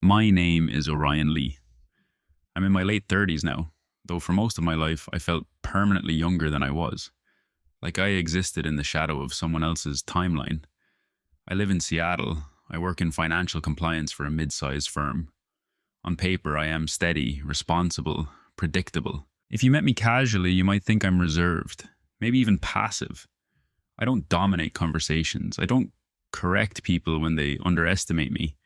My name is Orion Lee. I'm in my late 30s now, though for most of my life I felt permanently younger than I was, like I existed in the shadow of someone else's timeline. I live in Seattle. I work in financial compliance for a mid-sized firm. On paper, I am steady, responsible, predictable. If you met me casually, you might think I'm reserved, maybe even passive. I don't dominate conversations. I don't correct people when they underestimate me.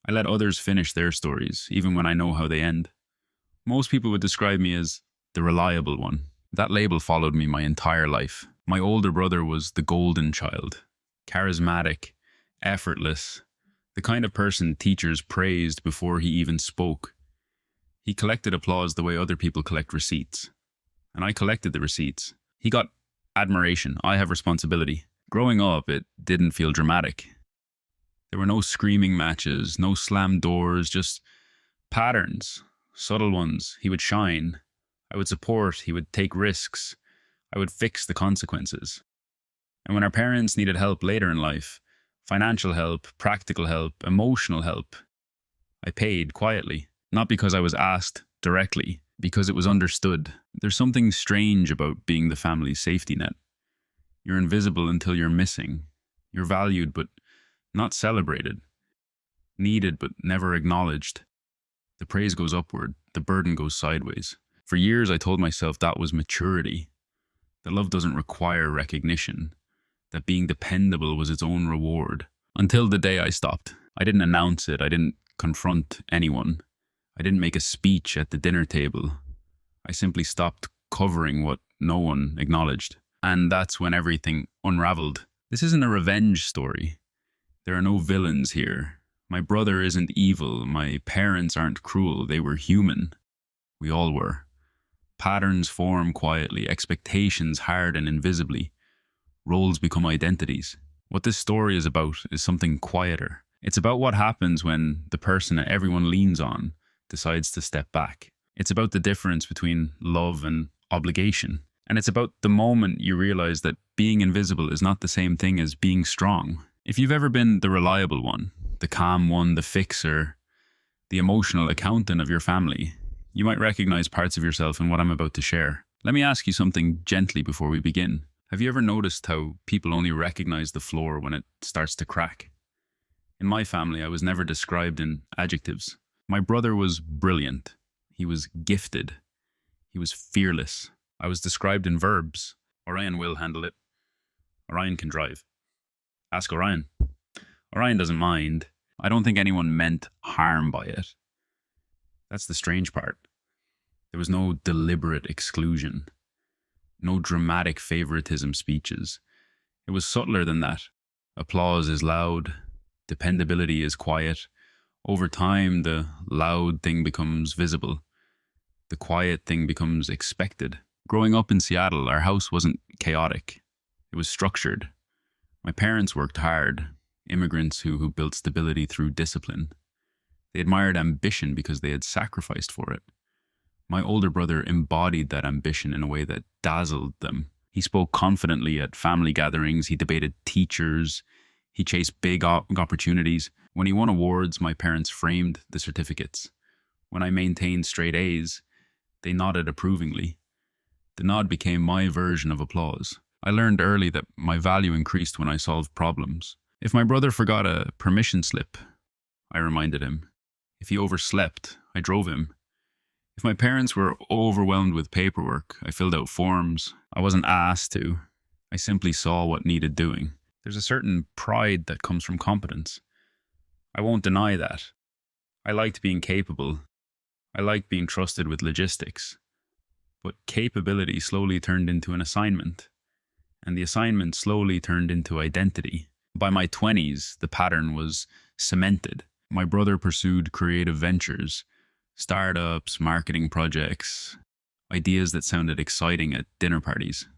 I let others finish their stories, even when I know how they end. Most people would describe me as the reliable one. That label followed me my entire life. My older brother was the golden child, charismatic, effortless, the kind of person teachers praised before he even spoke. He collected applause the way other people collect receipts. And I collected the receipts. He got admiration. I have responsibility. Growing up, it didn't feel dramatic. There were no screaming matches, no slammed doors, just patterns, subtle ones. He would shine. I would support. He would take risks. I would fix the consequences. And when our parents needed help later in life, financial help, practical help, emotional help, I paid quietly. Not because I was asked directly, because it was understood. There's something strange about being the family's safety net. You're invisible until you're missing. You're valued, but not celebrated. Needed, but never acknowledged. The praise goes upward, the burden goes sideways. For years, I told myself that was maturity. That love doesn't require recognition. That being dependable was its own reward. Until the day I stopped. I didn't announce it. I didn't confront anyone. I didn't make a speech at the dinner table. I simply stopped covering what no one acknowledged. And that's when everything unraveled. This isn't a revenge story. There are no villains here. My brother isn't evil. My parents aren't cruel. They were human. We all were. Patterns form quietly. Expectations harden invisibly. Roles become identities. What this story is about is something quieter. It's about what happens when the person that everyone leans on decides to step back. It's about the difference between love and obligation. And it's about the moment you realize that being invisible is not the same thing as being strong. If you've ever been the reliable one, the calm one, the fixer, the emotional accountant of your family, you might recognize parts of yourself in what I'm about to share. Let me ask you something gently before we begin. Have you ever noticed how people only recognize the floor when it starts to crack? In my family, I was never described in adjectives. My brother was brilliant. He was gifted. He was fearless. I was described in verbs. Orion will handle it. Orion can drive. Ask Orion. Orion doesn't mind. I don't think anyone meant harm by it. That's the strange part. There was no deliberate exclusion. No dramatic favoritism speeches. It was subtler than that. Applause is loud. Dependability is quiet. Over time, the loud thing becomes visible. The quiet thing becomes expected. Growing up in Seattle, our house wasn't chaotic. It was structured. My parents worked hard, immigrants who built stability through discipline. They admired ambition because they had sacrificed for it. My older brother embodied that ambition in a way that dazzled them. He spoke confidently at family gatherings. He debated teachers. He chased big opportunities. When he won awards, my parents framed the certificates. When I maintained straight A's, they nodded approvingly. The nod became my version of applause. I learned early that my value increased when I solved problems. If my brother forgot a permission slip, I reminded him. If he overslept, I drove him. If my parents were overwhelmed with paperwork, I filled out forms. I wasn't asked to. I simply saw what needed doing. There's a certain pride that comes from competence. I won't deny that. I liked being capable. I liked being trusted with logistics. But capability slowly turned into an assignment. And the assignment slowly turned into identity. By my 20s, the pattern was cemented. My brother pursued creative ventures, startups, marketing projects, ideas that sounded exciting at dinner parties.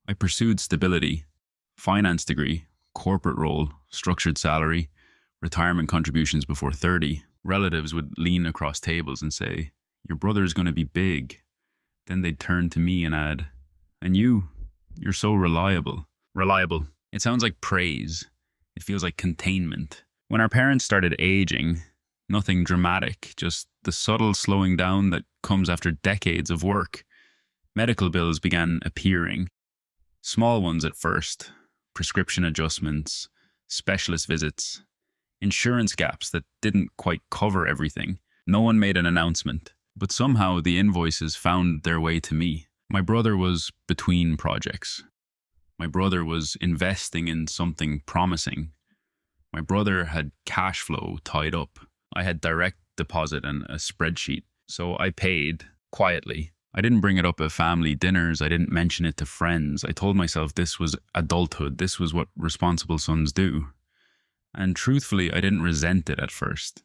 I pursued stability, finance degree, corporate role, structured salary, retirement contributions before 30. Relatives would lean across tables and say, "Your brother's going to be big." Then they'd turn to me and add, "And you're so reliable." Reliable. It sounds like praise. It feels like containment. When our parents started aging, Nothing dramatic, just the subtle slowing down that comes after decades of work. Medical bills began appearing. Small ones at first, prescription adjustments, specialist visits, insurance gaps that didn't quite cover everything. No one made an announcement, but somehow the invoices found their way to me. My brother was between projects. My brother was investing in something promising. My brother had cash flow tied up. I had direct deposit and a spreadsheet, so I paid quietly. I didn't bring it up at family dinners. I didn't mention it to friends. I told myself this was adulthood. This was what responsible sons do. And truthfully, I didn't resent it at first.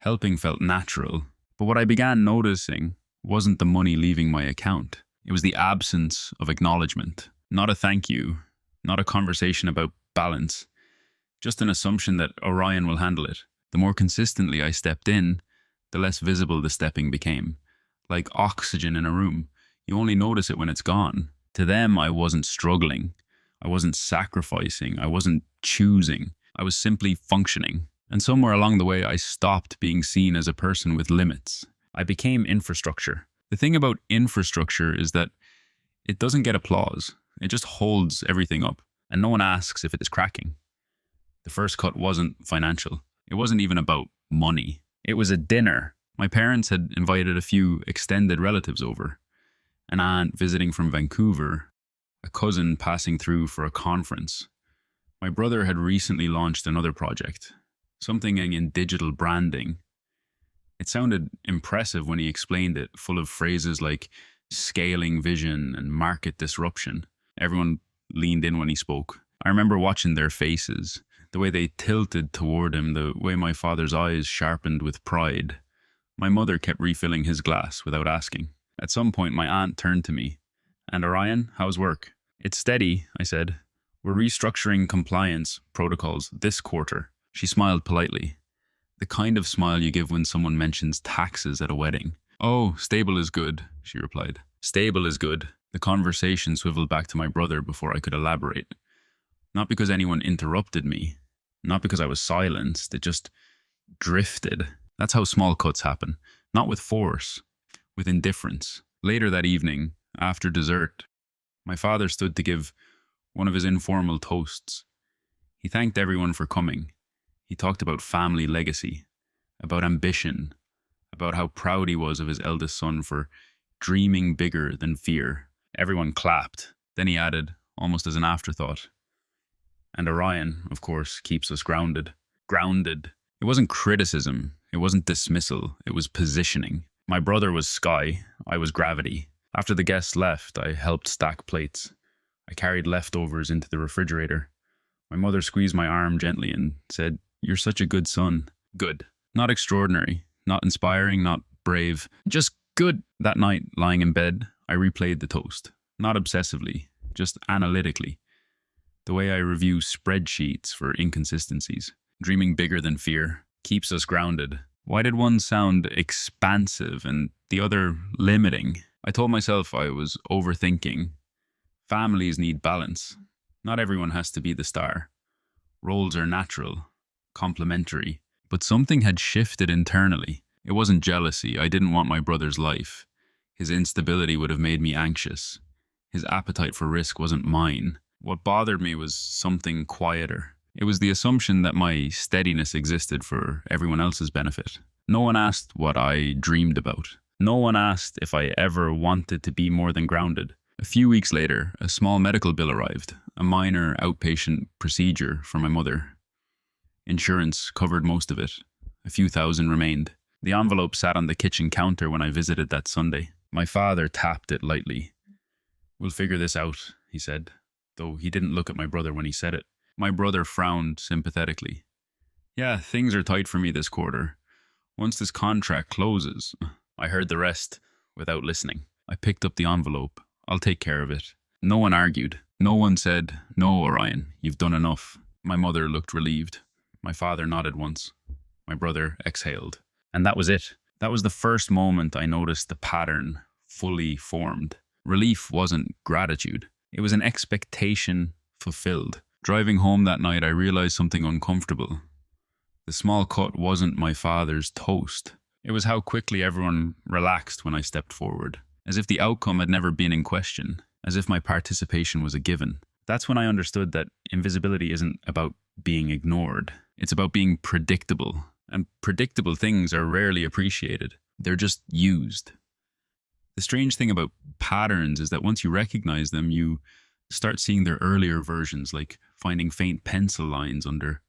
Helping felt natural. But what I began noticing wasn't the money leaving my account. It was the absence of acknowledgement. Not a thank you. Not a conversation about balance. Just an assumption that Orion will handle it. The more consistently I stepped in, the less visible the stepping became. Like oxygen in a room. You only notice it when it's gone. To them, I wasn't struggling. I wasn't sacrificing. I wasn't choosing. I was simply functioning. And somewhere along the way, I stopped being seen as a person with limits. I became infrastructure. The thing about infrastructure is that it doesn't get applause. It just holds everything up. And no one asks if it is cracking. The first cut wasn't financial. It wasn't even about money. It was a dinner. My parents had invited a few extended relatives over. An aunt visiting from Vancouver, a cousin passing through for a conference. My brother had recently launched another project, something in digital branding. It sounded impressive when he explained it, full of phrases like scaling vision and market disruption. Everyone leaned in when he spoke. I remember watching their faces, the way they tilted toward him, the way my father's eyes sharpened with pride. My mother kept refilling his glass without asking. At some point, my aunt turned to me. "And Orion, how's work?" "It's steady," I said. "We're restructuring compliance protocols this quarter." She smiled politely. The kind of smile you give when someone mentions taxes at a wedding. "Oh, stable is good," she replied. "Stable is good." The conversation swiveled back to my brother before I could elaborate. Not because anyone interrupted me. Not because I was silenced. It just drifted. That's how small cuts happen. Not with force, with indifference. Later that evening, after dessert, my father stood to give one of his informal toasts. He thanked everyone for coming. He talked about family legacy, about ambition, about how proud he was of his eldest son for dreaming bigger than fear. Everyone clapped. Then he added, almost as an afterthought, "And Orion, of course, keeps us grounded." Grounded. It wasn't criticism. It wasn't dismissal. It was positioning. My brother was sky. I was gravity. After the guests left, I helped stack plates. I carried leftovers into the refrigerator. My mother squeezed my arm gently and said, "You're such a good son." Good. Not extraordinary. Not inspiring. Not brave. Just good. That night, lying in bed, I replayed the toast. Not obsessively. Just analytically. The way I review spreadsheets for inconsistencies. Dreaming bigger than fear keeps us grounded. Why did one sound expansive and the other limiting? I told myself I was overthinking. Families need balance. Not everyone has to be the star. Roles are natural, complementary. But something had shifted internally. It wasn't jealousy. I didn't want my brother's life. His instability would have made me anxious. His appetite for risk wasn't mine. What bothered me was something quieter. It was the assumption that my steadiness existed for everyone else's benefit. No one asked what I dreamed about. No one asked if I ever wanted to be more than grounded. A few weeks later, a small medical bill arrived, a minor outpatient procedure for my mother. Insurance covered most of it. A few thousand remained. The envelope sat on the kitchen counter when I visited that Sunday. My father tapped it lightly. "We'll figure this out," he said, though he didn't look at my brother when he said it. My brother frowned sympathetically. "Yeah, things are tight for me this quarter. Once this contract closes..." I heard the rest without listening. I picked up the envelope. "I'll take care of it." No one argued. No one said, "No, Orion, you've done enough." My mother looked relieved. My father nodded once. My brother exhaled. And that was it. That was the first moment I noticed the pattern fully formed. Relief wasn't gratitude. It was an expectation fulfilled. Driving home that night, I realized something uncomfortable. The small cut wasn't my father's toast. It was how quickly everyone relaxed when I stepped forward, as if the outcome had never been in question, as if my participation was a given. That's when I understood that invisibility isn't about being ignored. It's about being predictable. And predictable things are rarely appreciated. They're just used. The strange thing about patterns is that once you recognize them, you start seeing their earlier versions, like finding faint pencil lines under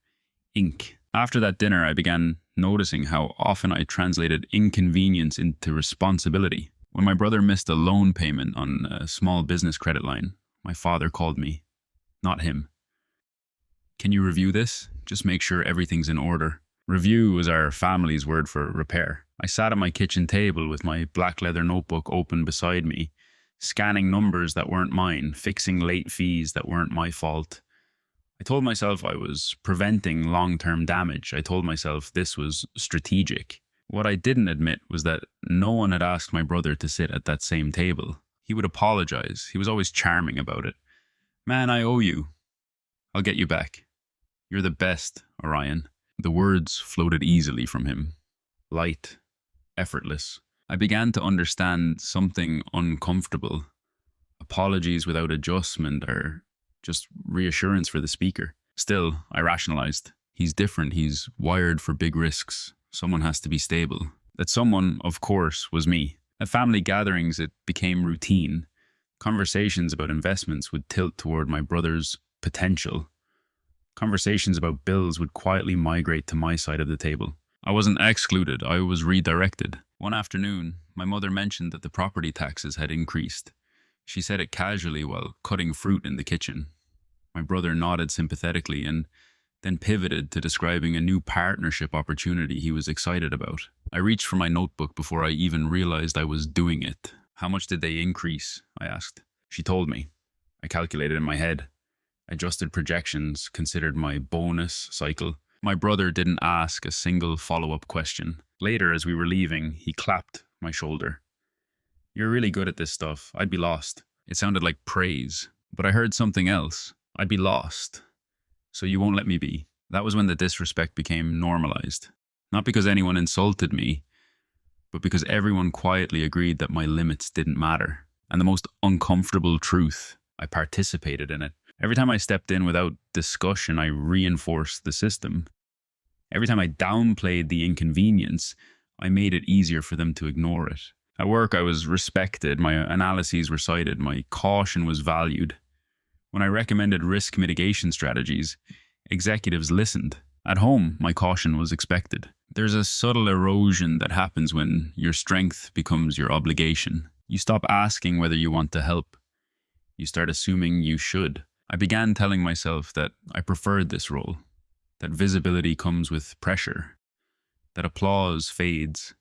ink. After that dinner, I began noticing how often I translated inconvenience into responsibility. When my brother missed a loan payment on a small business credit line, my father called me, not him. "Can you review this? Just make sure everything's in order." Review was our family's word for repair. I sat at my kitchen table with my black leather notebook open beside me, scanning numbers that weren't mine, fixing late fees that weren't my fault. I told myself I was preventing long-term damage. I told myself this was strategic. What I didn't admit was that no one had asked my brother to sit at that same table. He would apologize. He was always charming about it. "Man, I owe you. I'll get you back. You're the best, Orion." The words floated easily from him, light, effortless. I began to understand something uncomfortable. Apologies without adjustment are just reassurance for the speaker. Still, I rationalized. He's different. He's wired for big risks. Someone has to be stable. That someone, of course, was me. At family gatherings, it became routine. Conversations about investments would tilt toward my brother's potential. Conversations about bills would quietly migrate to my side of the table. I wasn't excluded, I was redirected. One afternoon, my mother mentioned that the property taxes had increased. She said it casually while cutting fruit in the kitchen. My brother nodded sympathetically and then pivoted to describing a new partnership opportunity he was excited about. I reached for my notebook before I even realized I was doing it. "How much did they increase?" I asked. She told me. I calculated in my head, adjusted projections, considered my bonus cycle. My brother didn't ask a single follow-up question. Later, as we were leaving, he clapped my shoulder. "You're really good at this stuff. I'd be lost." It sounded like praise, but I heard something else. "I'd be lost. So you won't let me be." That was when the disrespect became normalized. Not because anyone insulted me, but because everyone quietly agreed that my limits didn't matter. And the most uncomfortable truth, I participated in it. Every time I stepped in without discussion, I reinforced the system. Every time I downplayed the inconvenience, I made it easier for them to ignore it. At work, I was respected, my analyses were cited, my caution was valued. When I recommended risk mitigation strategies, executives listened. At home, my caution was expected. There's a subtle erosion that happens when your strength becomes your obligation. You stop asking whether you want to help. You start assuming you should. I began telling myself that I preferred this role, that visibility comes with pressure, that applause fades,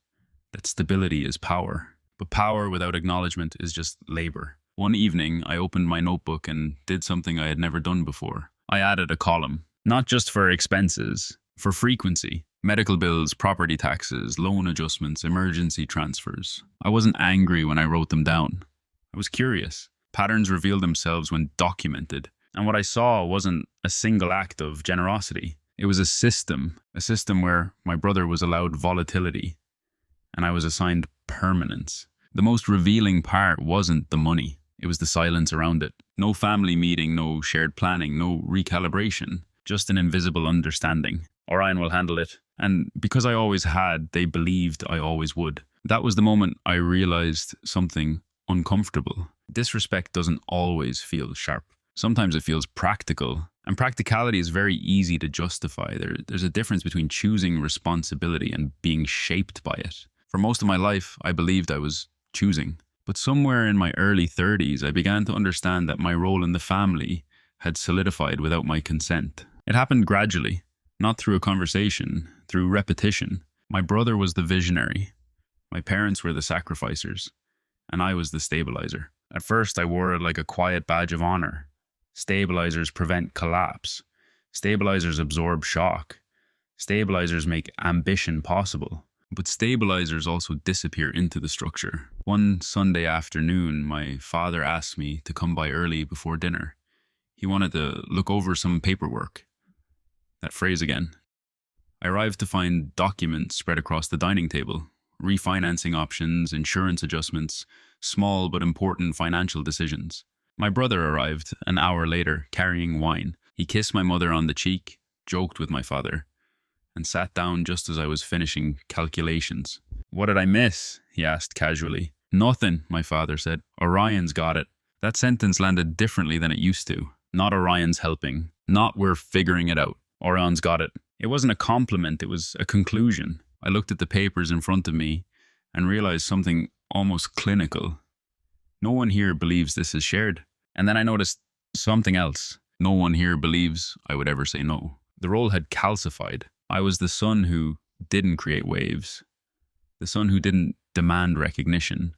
that stability is power. But power without acknowledgement is just labor. One evening, I opened my notebook and did something I had never done before. I added a column, not just for expenses, for frequency. Medical bills, property taxes, loan adjustments, emergency transfers. I wasn't angry when I wrote them down. I was curious. Patterns reveal themselves when documented. And what I saw wasn't a single act of generosity. It was a system where my brother was allowed volatility and I was assigned permanence. The most revealing part wasn't the money. It was the silence around it. No family meeting, no shared planning, no recalibration, just an invisible understanding. Orion will handle it. And because I always had, they believed I always would. That was the moment I realized something uncomfortable. Disrespect doesn't always feel sharp. Sometimes it feels practical. And practicality is very easy to justify. There's a difference between choosing responsibility and being shaped by it. For most of my life, I believed I was choosing. But somewhere in my early 30s, I began to understand that my role in the family had solidified without my consent. It happened gradually, not through a conversation, through repetition. My brother was the visionary. My parents were the sacrificers. And I was the stabilizer. At first, I wore it like a quiet badge of honor. Stabilizers prevent collapse. Stabilizers absorb shock. Stabilizers make ambition possible. But stabilizers also disappear into the structure. One Sunday afternoon, my father asked me to come by early before dinner. He wanted to look over some paperwork. That phrase again. I arrived to find documents spread across the dining table, refinancing options, insurance adjustments, small but important financial decisions. My brother arrived an hour later, carrying wine. He kissed my mother on the cheek, joked with my father, and sat down just as I was finishing calculations. "What did I miss?" he asked casually. "Nothing," my father said. "Orion's got it." That sentence landed differently than it used to. Not Orion's helping. Not we're figuring it out. Orion's got it. It wasn't a compliment, it was a conclusion. I looked at the papers in front of me and realized something almost clinical. No one here believes this is shared. And then I noticed something else. No one here believes I would ever say no. The role had calcified. I was the son who didn't create waves. The son who didn't demand recognition.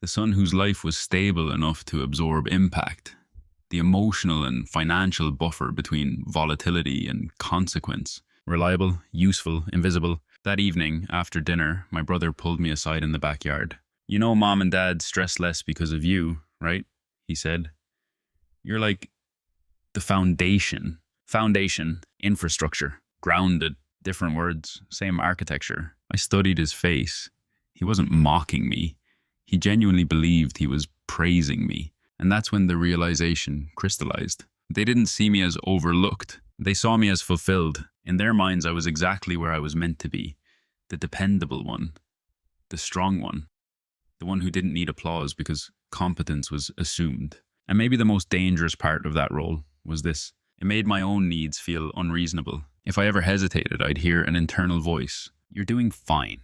The son whose life was stable enough to absorb impact. The emotional and financial buffer between volatility and consequence. Reliable, useful, invisible. That evening, after dinner, my brother pulled me aside in the backyard. "You know, Mom and Dad stress less because of you, right?" he said. "You're like the foundation. Foundation, infrastructure, grounded, different words, same architecture." I studied his face. He wasn't mocking me. He genuinely believed he was praising me. And that's when the realization crystallized. They didn't see me as overlooked. They saw me as fulfilled. In their minds, I was exactly where I was meant to be. The dependable one. The strong one. The one who didn't need applause because competence was assumed. And maybe the most dangerous part of that role was this. It made my own needs feel unreasonable. If I ever hesitated, I'd hear an internal voice. "You're doing fine.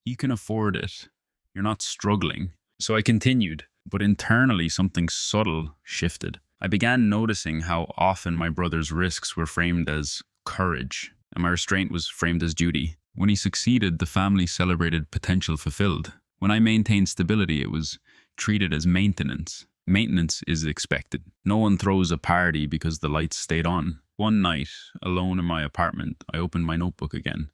You can afford it. You're not struggling." So I continued. But internally, something subtle shifted. I began noticing how often my brother's risks were framed as courage, and my restraint was framed as duty. When he succeeded, the family celebrated potential fulfilled. When I maintained stability, it was treated as maintenance. Maintenance is expected. No one throws a party because the lights stayed on. One night, alone in my apartment, I opened my notebook again.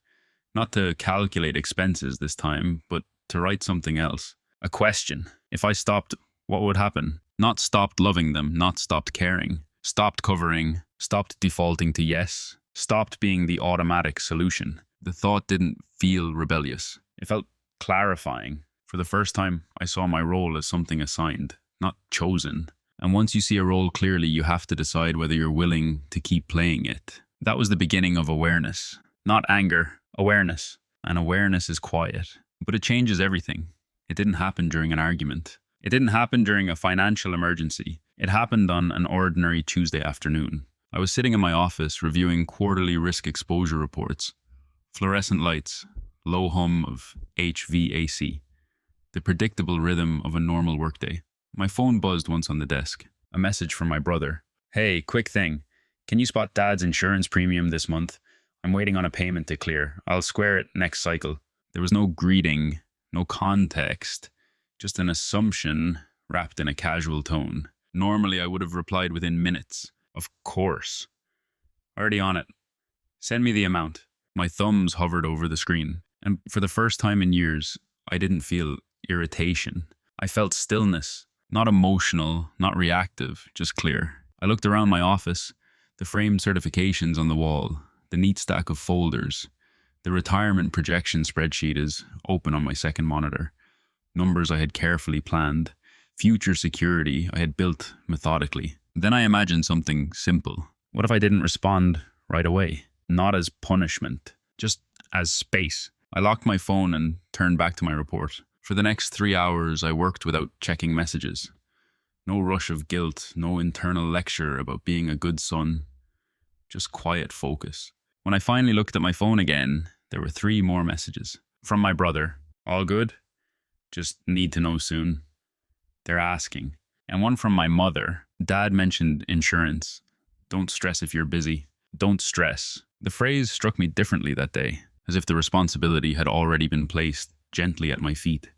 Not to calculate expenses this time, but to write something else. A question. If I stopped, what would happen? Not stopped loving them, not stopped caring. Stopped covering, stopped defaulting to yes, stopped being the automatic solution. The thought didn't feel rebellious. It felt clarifying. For the first time, I saw my role as something assigned, not chosen. And once you see a role clearly, you have to decide whether you're willing to keep playing it. That was the beginning of awareness. Not anger, awareness. And awareness is quiet. But it changes everything. It didn't happen during an argument. It didn't happen during a financial emergency. It happened on an ordinary Tuesday afternoon. I was sitting in my office reviewing quarterly risk exposure reports. Fluorescent lights, low hum of HVAC. The predictable rhythm of a normal workday. My phone buzzed once on the desk. A message from my brother. "Hey, quick thing. Can you spot Dad's insurance premium this month? I'm waiting on a payment to clear. I'll square it next cycle." There was no greeting, no context, just an assumption wrapped in a casual tone. Normally, I would have replied within minutes. "Of course. Already on it. Send me the amount." My thumbs hovered over the screen, and for the first time in years, I didn't feel irritation. I felt stillness. Not emotional, not reactive, just clear. I looked around my office, the framed certifications on the wall, the neat stack of folders. The retirement projection spreadsheet is open on my second monitor. Numbers I had carefully planned. Future security I had built methodically. Then I imagined something simple. What if I didn't respond right away? Not as punishment, just as space. I locked my phone and turned back to my report. For the next 3 hours, I worked without checking messages. No rush of guilt, no internal lecture about being a good son. Just quiet focus. When I finally looked at my phone again, there were 3 more messages. From my brother. "All good? Just need to know soon." They're asking. And one from my mother. "Dad mentioned insurance. Don't stress if you're busy. Don't stress." The phrase struck me differently that day, as if the responsibility had already been placed gently at my feet,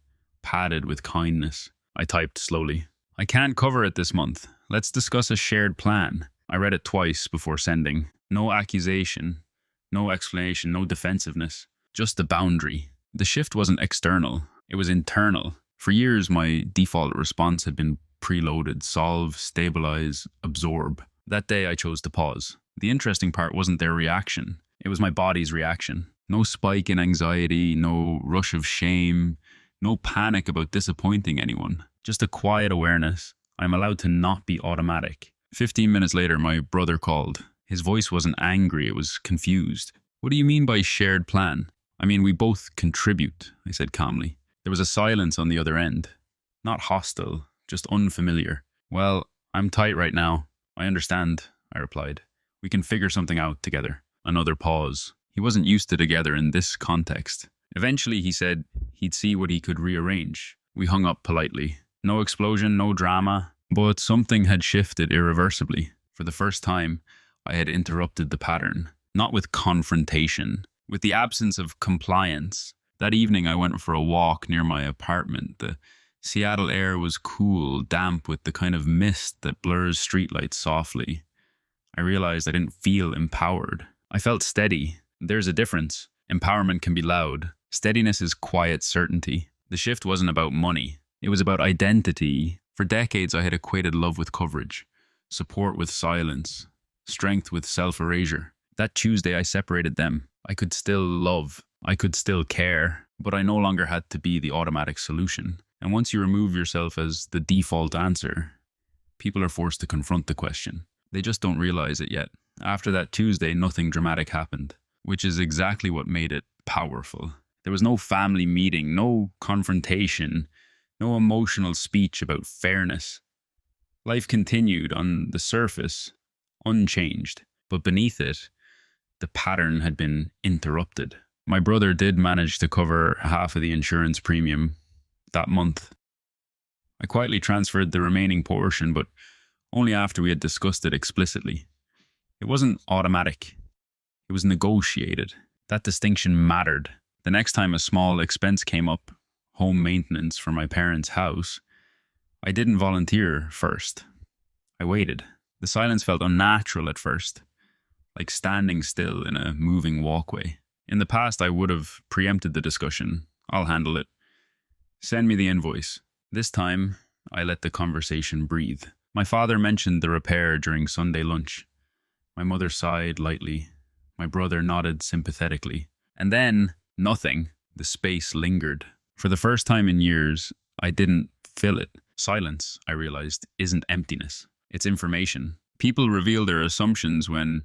padded with kindness. I typed slowly. "I can't cover it this month. Let's discuss a shared plan." I read it twice before sending. No accusation, no explanation, no defensiveness. Just the boundary. The shift wasn't external. It was internal. For years, my default response had been preloaded: solve, stabilize, absorb. That day, I chose to pause. The interesting part wasn't their reaction. It was my body's reaction. No spike in anxiety, no rush of shame, no panic about disappointing anyone. Just a quiet awareness. I'm allowed to not be automatic. 15 minutes later, my brother called. His voice wasn't angry, it was confused. What do you mean by shared plan? I mean, we both contribute, I said calmly. There was a silence on the other end. Not hostile, just unfamiliar. Well, I'm tight right now. I understand, I replied. We can figure something out together. Another pause. He wasn't used to together in this context. Eventually, he said he'd see what he could rearrange. We hung up politely. No explosion, no drama, but something had shifted irreversibly. For the first time, I had interrupted the pattern. Not with confrontation, with the absence of compliance. That evening, I went for a walk near my apartment. The Seattle air was cool, damp with the kind of mist that blurs streetlights softly. I realized I didn't feel empowered. I felt steady. There's a difference. Empowerment can be loud. Steadiness is quiet certainty. The shift wasn't about money. It was about identity. For decades, I had equated love with coverage, support with silence, strength with self-erasure. That Tuesday, I separated them. I could still love. I could still care. But I no longer had to be the automatic solution. And once you remove yourself as the default answer, people are forced to confront the question. They just don't realize it yet. After that Tuesday, nothing dramatic happened, which is exactly what made it powerful. There was no family meeting, no confrontation, no emotional speech about fairness. Life continued on the surface, unchanged, but beneath it, the pattern had been interrupted. My brother did manage to cover half of the insurance premium that month. I quietly transferred the remaining portion, but only after we had discussed it explicitly. It wasn't automatic. It was negotiated. That distinction mattered. The next time a small expense came up, home maintenance for my parents' house, I didn't volunteer first. I waited. The silence felt unnatural at first, like standing still in a moving walkway. In the past, I would have preempted the discussion. I'll handle it. Send me the invoice. This time, I let the conversation breathe. My father mentioned the repair during Sunday lunch. My mother sighed lightly. My brother nodded sympathetically. And then, nothing. The space lingered. For the first time in years, I didn't fill it. Silence, I realized, isn't emptiness. It's information. People reveal their assumptions when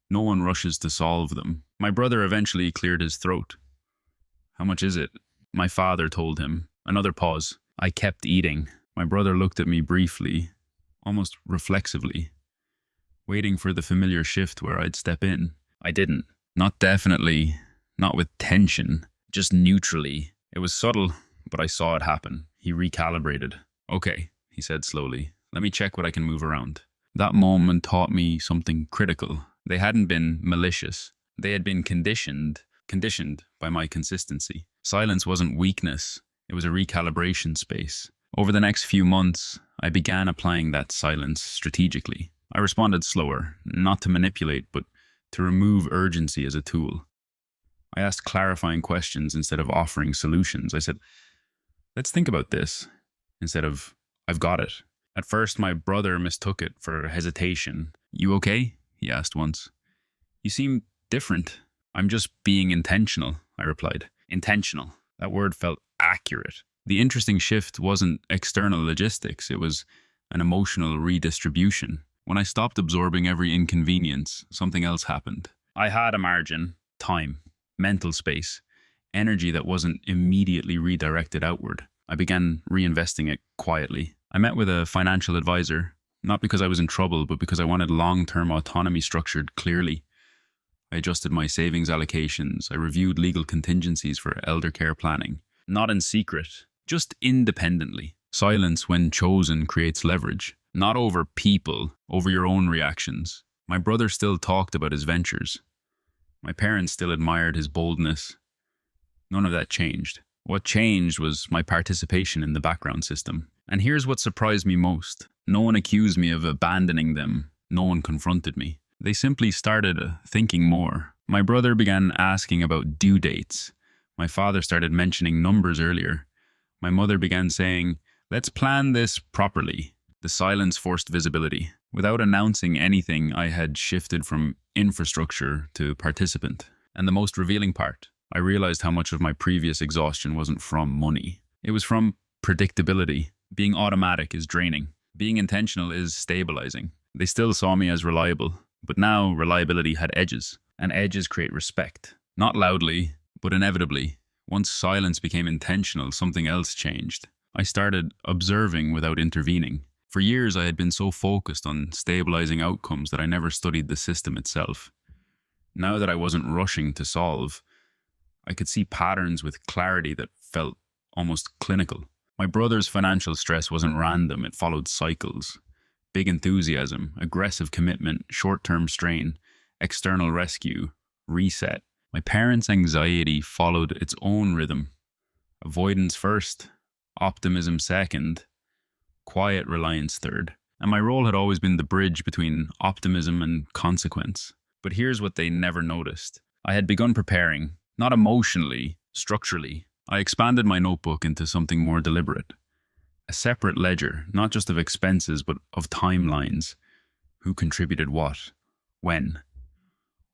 no one rushes to solve them. My brother eventually cleared his throat. How much is it? My father told him. Another pause. I kept eating. My brother looked at me briefly, almost reflexively, waiting for the familiar shift where I'd step in. I didn't. Not definitely, not with tension, just neutrally. It was subtle, but I saw it happen. He recalibrated. Okay, he said slowly. Let me check what I can move around. That moment taught me something critical. They hadn't been malicious. They had been conditioned by my consistency. Silence wasn't weakness. It was a recalibration space. Over the next few months, I began applying that silence strategically. I responded slower, not to manipulate, but to remove urgency as a tool. I asked clarifying questions instead of offering solutions. I said, let's think about this, instead of, I've got it. At first, my brother mistook it for hesitation. You okay? He asked once. You seem different. I'm just being intentional, I replied. Intentional. That word felt accurate. The interesting shift wasn't external logistics, it was an emotional redistribution. When I stopped absorbing every inconvenience, something else happened. I had a margin, time, mental space, energy that wasn't immediately redirected outward. I began reinvesting it quietly. I met with a financial advisor, not because I was in trouble, but because I wanted long-term autonomy structured clearly. I adjusted my savings allocations. I reviewed legal contingencies for elder care planning. Not in secret, just independently. Silence, when chosen, creates leverage. Not over people, over your own reactions. My brother still talked about his ventures. My parents still admired his boldness. None of that changed. What changed was my participation in the background system. And here's what surprised me most. No one accused me of abandoning them. No one confronted me. They simply started thinking more. My brother began asking about due dates. My father started mentioning numbers earlier. My mother began saying, let's plan this properly. The silence forced visibility. Without announcing anything, I had shifted from infrastructure to participant. And the most revealing part, I realized how much of my previous exhaustion wasn't from money. It was from predictability. Being automatic is draining. Being intentional is stabilizing. They still saw me as reliable, but now reliability had edges, and edges create respect. Not loudly, but inevitably. Once silence became intentional, something else changed. I started observing without intervening. For years, I had been so focused on stabilizing outcomes that I never studied the system itself. Now that I wasn't rushing to solve, I could see patterns with clarity that felt almost clinical. My brother's financial stress wasn't random, it followed cycles. Big enthusiasm, aggressive commitment, short-term strain, external rescue, reset. My parents' anxiety followed its own rhythm. Avoidance first, optimism second, quiet reliance third. And my role had always been the bridge between optimism and consequence. But here's what they never noticed. I had begun preparing, not emotionally, structurally. I expanded my notebook into something more deliberate. A separate ledger, not just of expenses, but of timelines. Who contributed what? When?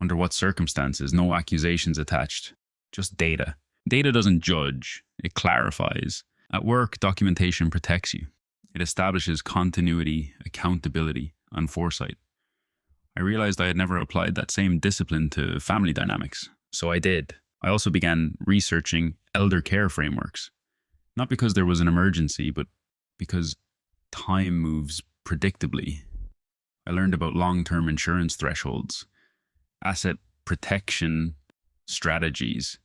Under what circumstances? No accusations attached. Just data. Data doesn't judge, it clarifies. At work, documentation protects you. It establishes continuity, accountability, and foresight. I realized I had never applied that same discipline to family dynamics. So I did. I also began researching elder care frameworks. Not because there was an emergency, but because time moves predictably. I learned about long-term insurance thresholds, asset protection strategies,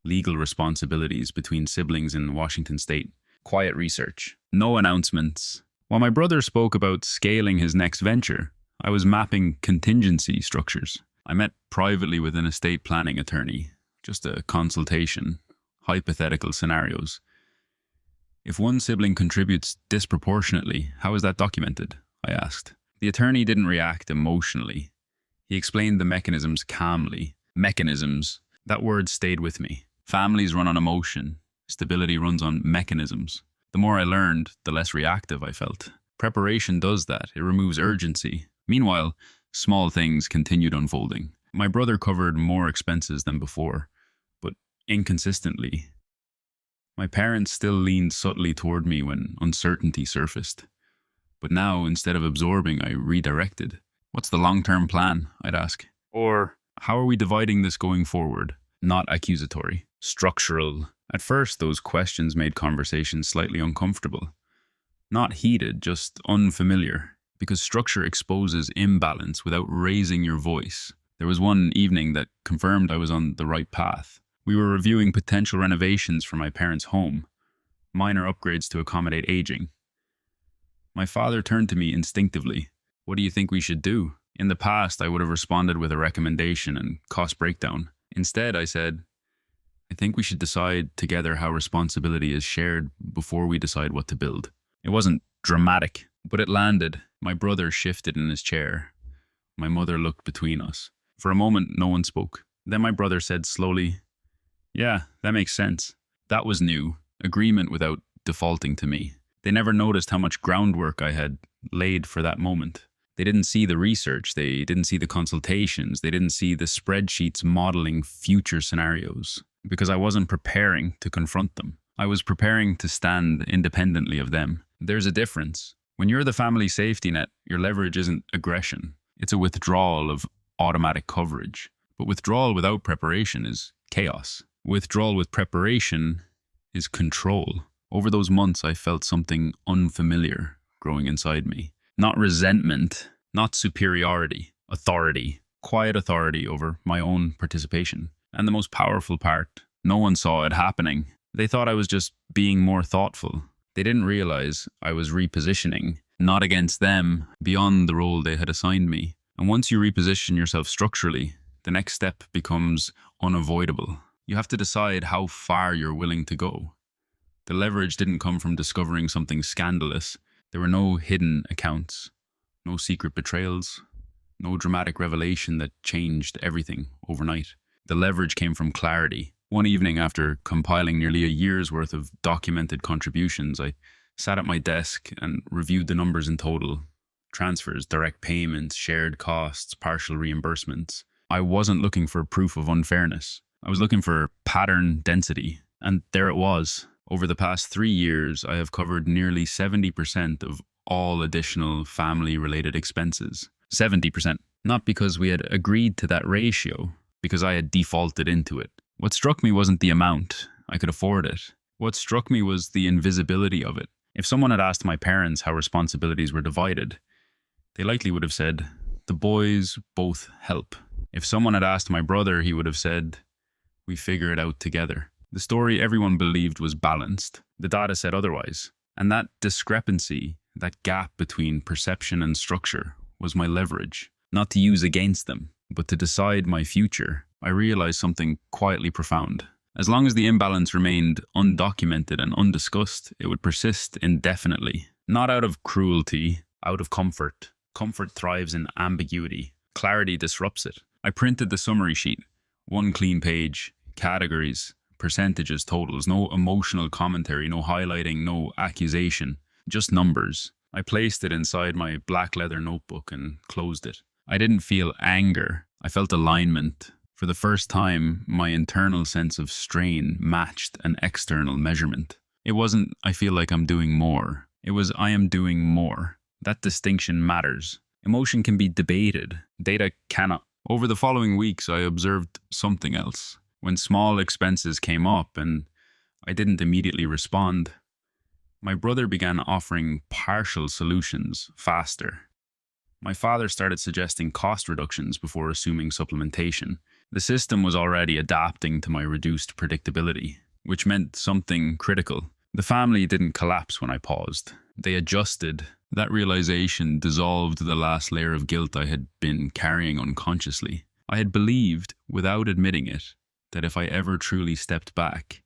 legal responsibilities between siblings in Washington state, quiet research, no announcements. While my brother spoke about scaling his next venture, I was mapping contingency structures. I met privately with an estate planning attorney, just a consultation, hypothetical scenarios. If one sibling contributes disproportionately, how is that documented? I asked. The attorney didn't react emotionally. He explained the mechanisms calmly. Mechanisms. That word stayed with me. Families run on emotion. Stability runs on mechanisms. The more I learned, the less reactive I felt. Preparation does that. It removes urgency. Meanwhile, small things continued unfolding. My brother covered more expenses than before, but inconsistently. My parents still leaned subtly toward me when uncertainty surfaced. But now, instead of absorbing, I redirected. What's the long-term plan? I'd ask. Or, how are we dividing this going forward? Not accusatory. Structural. At first, those questions made conversations slightly uncomfortable. Not heated, just unfamiliar. Because structure exposes imbalance without raising your voice. There was one evening that confirmed I was on the right path. We were reviewing potential renovations for my parents' home, minor upgrades to accommodate aging. My father turned to me instinctively. What do you think we should do? In the past, I would have responded with a recommendation and cost breakdown. Instead, I said, I think we should decide together how responsibility is shared before we decide what to build. It wasn't dramatic, but it landed. My brother shifted in his chair. My mother looked between us. For a moment, no one spoke. Then my brother said slowly, yeah, that makes sense. That was new. Agreement without defaulting to me. They never noticed how much groundwork I had laid for that moment. They didn't see the research. They didn't see the consultations. They didn't see the spreadsheets modeling future scenarios. Because I wasn't preparing to confront them. I was preparing to stand independently of them. There's a difference. When you're the family safety net, your leverage isn't aggression. It's a withdrawal of automatic coverage. But withdrawal without preparation is chaos. Withdrawal with preparation is control. Over those months, I felt something unfamiliar growing inside me. Not resentment, not superiority, authority, quiet authority over my own participation. And the most powerful part, no one saw it happening. They thought I was just being more thoughtful. They didn't realize I was repositioning, not against them, beyond the role they had assigned me. And once you reposition yourself structurally, the next step becomes unavoidable. You have to decide how far you're willing to go. The leverage didn't come from discovering something scandalous. There were no hidden accounts, no secret betrayals, no dramatic revelation that changed everything overnight. The leverage came from clarity. One evening, after compiling nearly a year's worth of documented contributions, I sat at my desk and reviewed the numbers in total. transfers, direct payments, shared costs, partial reimbursements. I wasn't looking for proof of unfairness. I was looking for pattern density. And there it was. Over the past 3 years, I have covered nearly 70% of all additional family-related expenses. 70%. Not because we had agreed to that ratio, because I had defaulted into it. What struck me wasn't the amount. I could afford it. What struck me was the invisibility of it. If someone had asked my parents how responsibilities were divided, they likely would have said, the boys both help. If someone had asked my brother, he would have said, we figure it out together. The story everyone believed was balanced. The data said otherwise. And that discrepancy, that gap between perception and structure, was my leverage. Not to use against them, but to decide my future. I realized something quietly profound. As long as the imbalance remained undocumented and undiscussed, it would persist indefinitely. Not out of cruelty, out of comfort. Comfort thrives in ambiguity. Clarity disrupts it. I printed the summary sheet. One clean page, categories, percentages, totals, no emotional commentary, no highlighting, no accusation, just numbers. I placed it inside my black leather notebook and closed it. I didn't feel anger. I felt alignment. For the first time, my internal sense of strain matched an external measurement. It wasn't, I feel like I'm doing more. It was, I am doing more. That distinction matters. Emotion can be debated. Data cannot. Over the following weeks, I observed something else. When small expenses came up and I didn't immediately respond, my brother began offering partial solutions faster. My father started suggesting cost reductions before assuming supplementation. The system was already adapting to my reduced predictability, which meant something critical. The family didn't collapse when I paused. They adjusted. That realization dissolved the last layer of guilt I had been carrying unconsciously. I had believed, without admitting it, that if I ever truly stepped back,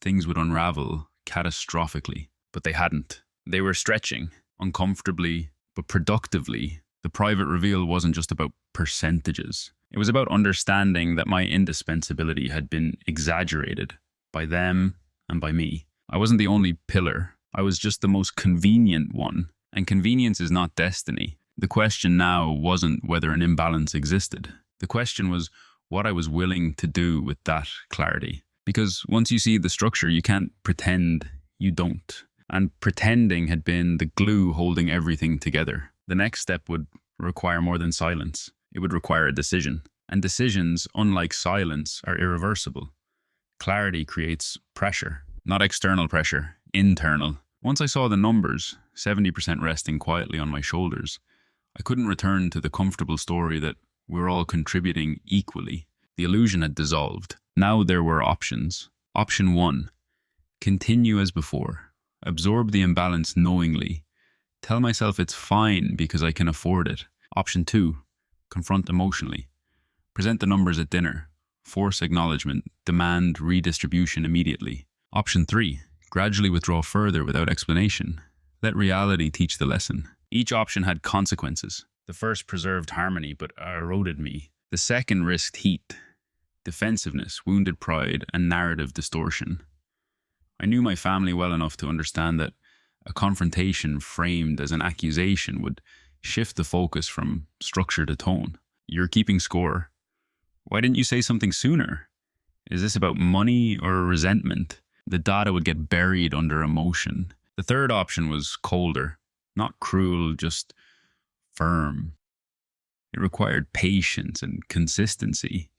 things would unravel catastrophically. But they hadn't. They were stretching, uncomfortably, but productively. The private reveal wasn't just about percentages. It was about understanding that my indispensability had been exaggerated by them and by me. I wasn't the only pillar. I was just the most convenient one. And convenience is not destiny. The question now wasn't whether an imbalance existed. The question was what I was willing to do with that clarity. Because once you see the structure, you can't pretend you don't. And pretending had been the glue holding everything together. The next step would require more than silence. It would require a decision. And decisions, unlike silence, are irreversible. Clarity creates pressure. Not external pressure, internal. Once I saw the numbers, 70% resting quietly on my shoulders, I couldn't return to the comfortable story that we're all contributing equally. The illusion had dissolved. Now there were options. Option 1. Continue as before. Absorb the imbalance knowingly. Tell myself it's fine because I can afford it. Option 2. Confront emotionally. Present the numbers at dinner. Force acknowledgement. Demand redistribution immediately. Option 3. Gradually withdraw further without explanation. Let reality teach the lesson. Each option had consequences. The first preserved harmony but eroded me. The second risked heat, defensiveness, wounded pride, and narrative distortion. I knew my family well enough to understand that a confrontation framed as an accusation would shift the focus from structure to tone. You're keeping score. Why didn't you say something sooner? Is this about money or resentment? The data would get buried under emotion. The third option was colder, not cruel, just firm. It required patience and consistency.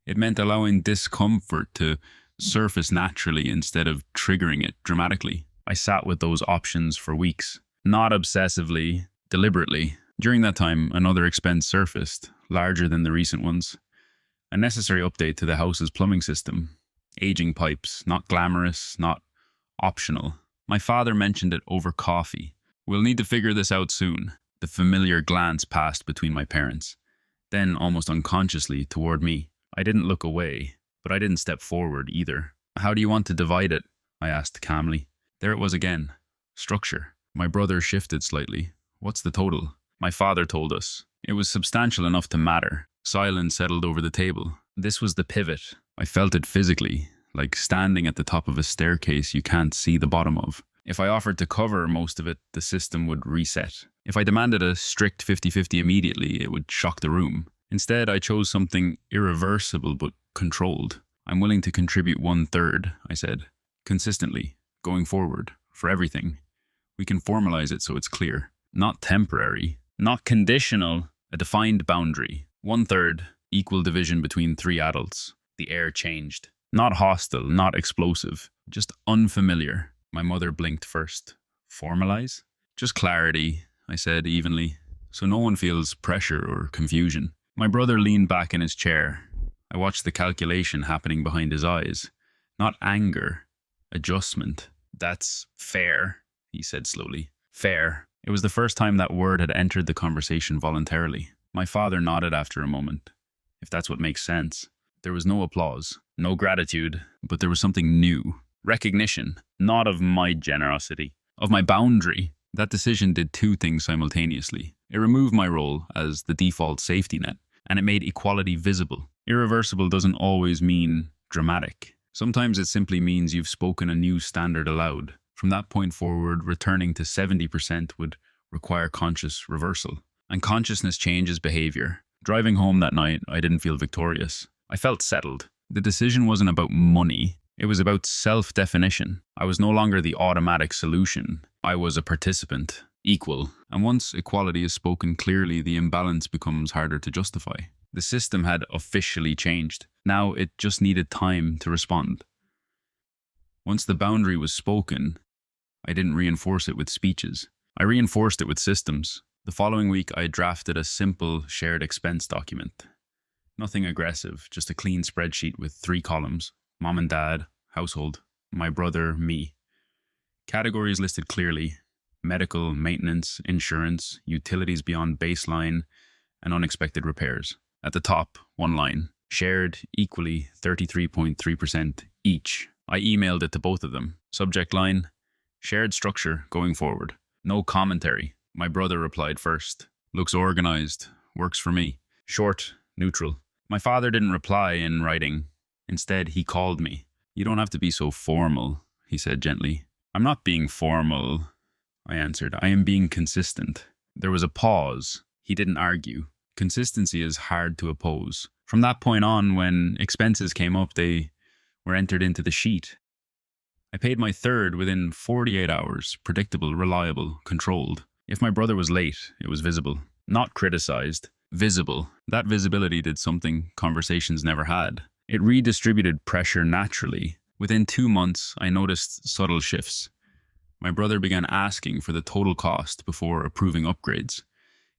It meant allowing discomfort to surface naturally instead of triggering it dramatically. I sat with those options for weeks, not obsessively, deliberately. During that time, another expense surfaced, larger than the recent ones. A necessary update to the house's plumbing system. Aging pipes, not glamorous, not optional. My father mentioned it over coffee. We'll need to figure this out soon. The familiar glance passed between my parents, then almost unconsciously toward me. I didn't look away, but I didn't step forward either. How do you want to divide it? I asked calmly. There it was again. Structure. My brother shifted slightly. What's the total? My father told us. It was substantial enough to matter. Silence settled over the table. This was the pivot. I felt it physically, like standing at the top of a staircase you can't see the bottom of. If I offered to cover most of it, the system would reset. If I demanded a strict 50-50 immediately, it would shock the room. Instead, I chose something irreversible but controlled. I'm willing to contribute 1/3, I said, consistently, going forward, for everything. We can formalize it so it's clear. Not temporary, not conditional, a defined boundary. 1/3, equal division between 3 adults. The air changed. Not hostile, not explosive, just unfamiliar. My mother blinked first. Formalize? Just clarity, I said evenly, so no one feels pressure or confusion. My brother leaned back in his chair. I watched the calculation happening behind his eyes. Not anger, adjustment. That's fair, he said slowly. Fair. It was the first time that word had entered the conversation voluntarily. My father nodded after a moment. If that's what makes sense. There was no applause, no gratitude, but there was something new. Recognition, not of my generosity, of my boundary. That decision did 2 things simultaneously. It removed my role as the default safety net, and it made equality visible. Irreversible doesn't always mean dramatic. Sometimes it simply means you've spoken a new standard aloud. From that point forward, returning to 70% would require conscious reversal. And consciousness changes behavior. Driving home that night, I didn't feel victorious. I felt settled. The decision wasn't about money. It was about self-definition. I was no longer the automatic solution. I was a participant, equal. And once equality is spoken clearly, the imbalance becomes harder to justify. The system had officially changed. Now it just needed time to respond. Once the boundary was spoken, I didn't reinforce it with speeches. I reinforced it with systems. The following week, I drafted a simple shared expense document. Nothing aggressive, just a clean spreadsheet with 3 columns. Mom and dad, household, my brother, me. Categories listed clearly: medical, maintenance, insurance, utilities beyond baseline, and unexpected repairs. At the top, 1 line: shared equally 33.3% each. I emailed it to both of them. Subject line: shared structure going forward. No commentary. My brother replied first. Looks organized. Works for me. Short, neutral. My father didn't reply in writing. Instead, he called me. You don't have to be so formal, he said gently. I'm not being formal, I answered. I am being consistent. There was a pause. He didn't argue. Consistency is hard to oppose. From that point on, when expenses came up, they were entered into the sheet. I paid my 1/3 within 48 hours, predictable, reliable, controlled. If my brother was late, it was visible. Not criticized, visible. That visibility did something conversations never had. It redistributed pressure naturally. Within 2 months, I noticed subtle shifts. My brother began asking for the total cost before approving upgrades.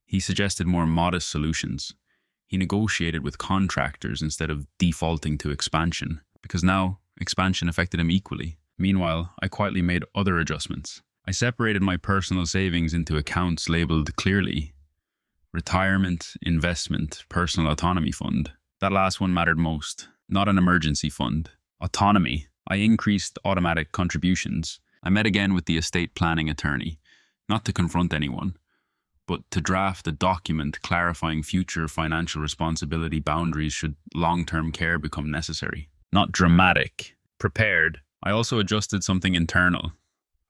He suggested more modest solutions. He negotiated with contractors instead of defaulting to expansion, because now expansion affected him equally. Meanwhile, I quietly made other adjustments. I separated my personal savings into accounts labeled clearly: retirement, investment, personal autonomy fund. That last one mattered most. Not an emergency fund. Autonomy. I increased automatic contributions. I met again with the estate planning attorney, not to confront anyone, but to draft a document clarifying future financial responsibility boundaries should long-term care become necessary. Not dramatic. Prepared. I also adjusted something internal.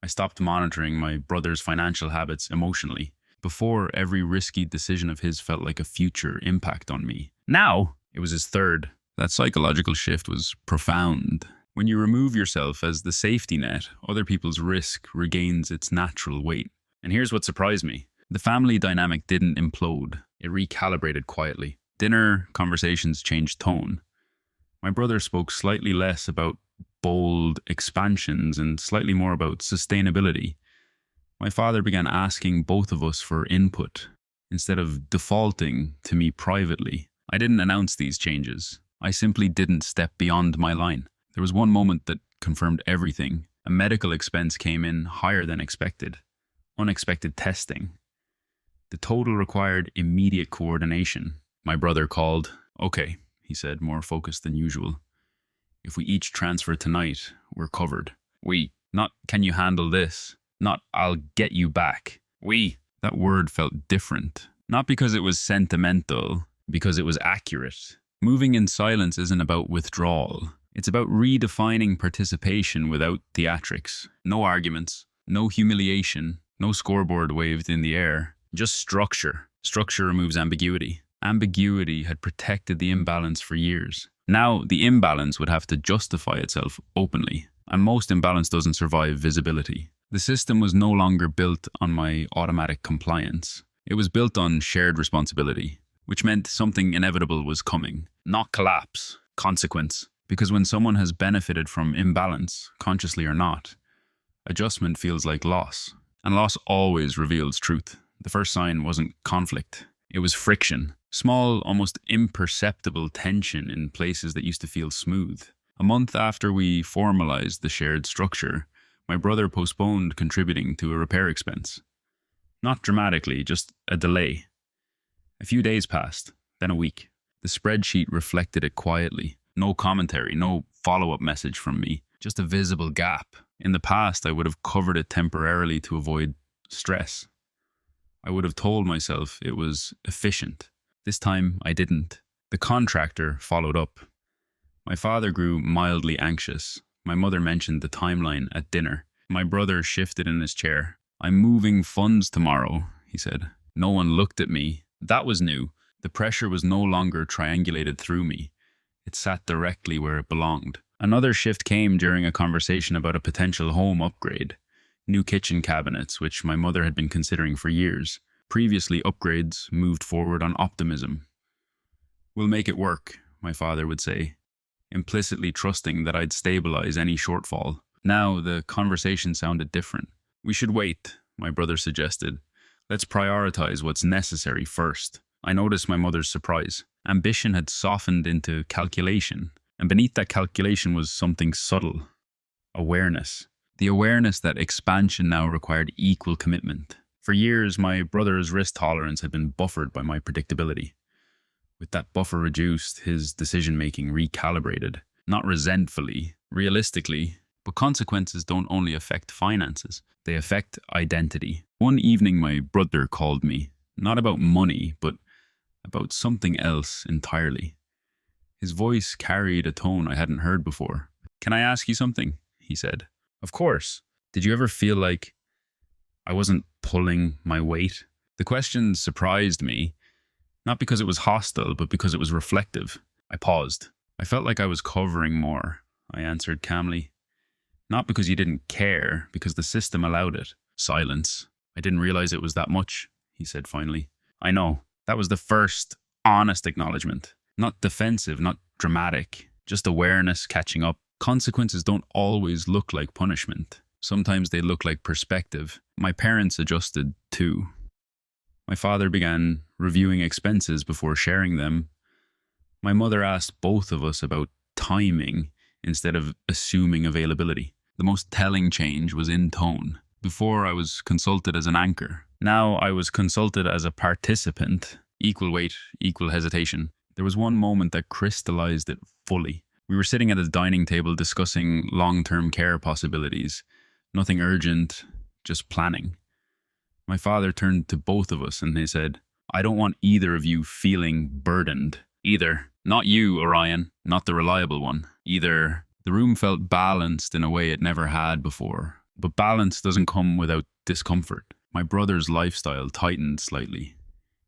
I stopped monitoring my brother's financial habits emotionally. Before, every risky decision of his felt like a future impact on me. Now, it was his 1/3. That psychological shift was profound. When you remove yourself as the safety net, other people's risk regains its natural weight. And here's what surprised me. The family dynamic didn't implode. It recalibrated quietly. Dinner conversations changed tone. My brother spoke slightly less about bold expansions and slightly more about sustainability. My father began asking both of us for input, instead of defaulting to me privately. I didn't announce these changes. I simply didn't step beyond my line. There was one moment that confirmed everything. A medical expense came in higher than expected. Unexpected testing. The total required immediate coordination. My brother called. Okay, he said, more focused than usual. If we each transfer tonight, we're covered. We. Not, can you handle this? Not, I'll get you back. We. That word felt different. Not because it was sentimental, because it was accurate. Moving in silence isn't about withdrawal. It's about redefining participation without theatrics. No arguments, no humiliation, no scoreboard waved in the air. Just structure. Structure removes ambiguity. Ambiguity had protected the imbalance for years. Now, the imbalance would have to justify itself openly, and most imbalance doesn't survive visibility. The system was no longer built on my automatic compliance. It was built on shared responsibility, which meant something inevitable was coming. Not collapse, consequence. Because when someone has benefited from imbalance, consciously or not, adjustment feels like loss. And loss always reveals truth. The first sign wasn't conflict. It was friction. Small, almost imperceptible tension in places that used to feel smooth. A month after we formalized the shared structure, my brother postponed contributing to a repair expense. Not dramatically, just a delay. A few days passed, then a week. The spreadsheet reflected it quietly. No commentary, no follow-up message from me, just a visible gap. In the past, I would have covered it temporarily to avoid stress. I would have told myself it was efficient. This time, I didn't. The contractor followed up. My father grew mildly anxious. My mother mentioned the timeline at dinner. My brother shifted in his chair. "I'm moving funds tomorrow," he said. No one looked at me. That was new. The pressure was no longer triangulated through me. It sat directly where it belonged. Another shift came during a conversation about a potential home upgrade. New kitchen cabinets, which my mother had been considering for years. Previously, upgrades moved forward on optimism. "We'll make it work," my father would say, implicitly trusting that I'd stabilize any shortfall. Now, the conversation sounded different. "We should wait," my brother suggested. "Let's prioritize what's necessary first." I noticed my mother's surprise. Ambition had softened into calculation, and beneath that calculation was something subtle. Awareness. The awareness that expansion now required equal commitment. For years, my brother's risk tolerance had been buffered by my predictability. With that buffer reduced, his decision-making recalibrated. Not resentfully, realistically, but consequences don't only affect finances. They affect identity. One evening, my brother called me, not about money, but about something else entirely. His voice carried a tone I hadn't heard before. "Can I ask you something?" he said. "Of course. Did you ever feel like I wasn't pulling my weight?" The question surprised me, not because it was hostile, but because it was reflective. I paused. "I felt like I was covering more," I answered calmly. "Not because you didn't care, because the system allowed it." Silence. "I didn't realize it was that much," he said finally. "I know." That was the first honest acknowledgement. Not defensive, not dramatic, just awareness catching up. Consequences don't always look like punishment. Sometimes they look like perspective. My parents adjusted too. My father began reviewing expenses before sharing them. My mother asked both of us about timing instead of assuming availability. The most telling change was in tone. Before, I was consulted as an anchor. Now I was consulted as a participant. Equal weight, equal hesitation. There was one moment that crystallized it fully. We were sitting at a dining table discussing long-term care possibilities. Nothing urgent, just planning. My father turned to both of us and he said, "I don't want either of you feeling burdened. Either. Not you, Orion. Not the reliable one. Either." The room felt balanced in a way it never had before. But balance doesn't come without discomfort. My brother's lifestyle tightened slightly.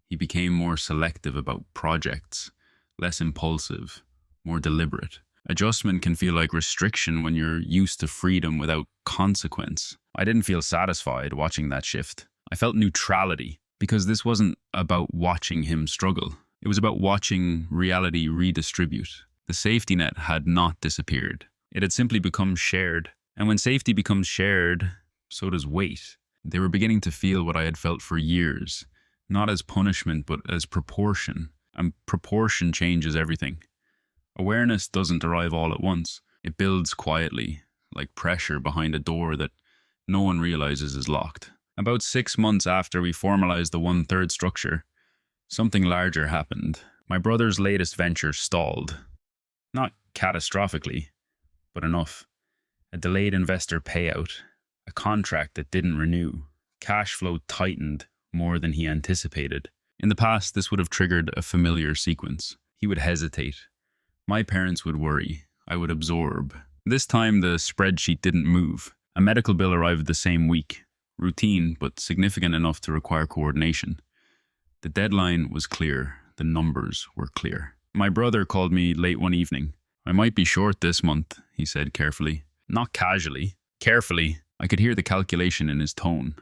He became more selective about projects, less impulsive, more deliberate. Adjustment can feel like restriction when you're used to freedom without consequence. I didn't feel satisfied watching that shift. I felt neutrality, because this wasn't about watching him struggle. It was about watching reality redistribute. The safety net had not disappeared. It had simply become shared. And when safety becomes shared, so does weight. They were beginning to feel what I had felt for years, not as punishment, but as proportion. And proportion changes everything. Awareness doesn't arrive all at once. It builds quietly, like pressure behind a door that no one realizes is locked. About 6 months after we formalized the 1/3 structure, something larger happened. My brother's latest venture stalled. Not catastrophically, but enough. A delayed investor payout, a contract that didn't renew. Cash flow tightened more than he anticipated. In the past, this would have triggered a familiar sequence. He would hesitate. My parents would worry. I would absorb. This time, the spreadsheet didn't move. A medical bill arrived the same week. routine, but significant enough to require coordination. The deadline was clear. The numbers were clear. My brother called me late one evening. I might be short this month, he said carefully. Not casually. Carefully. I could hear the calculation in his tone.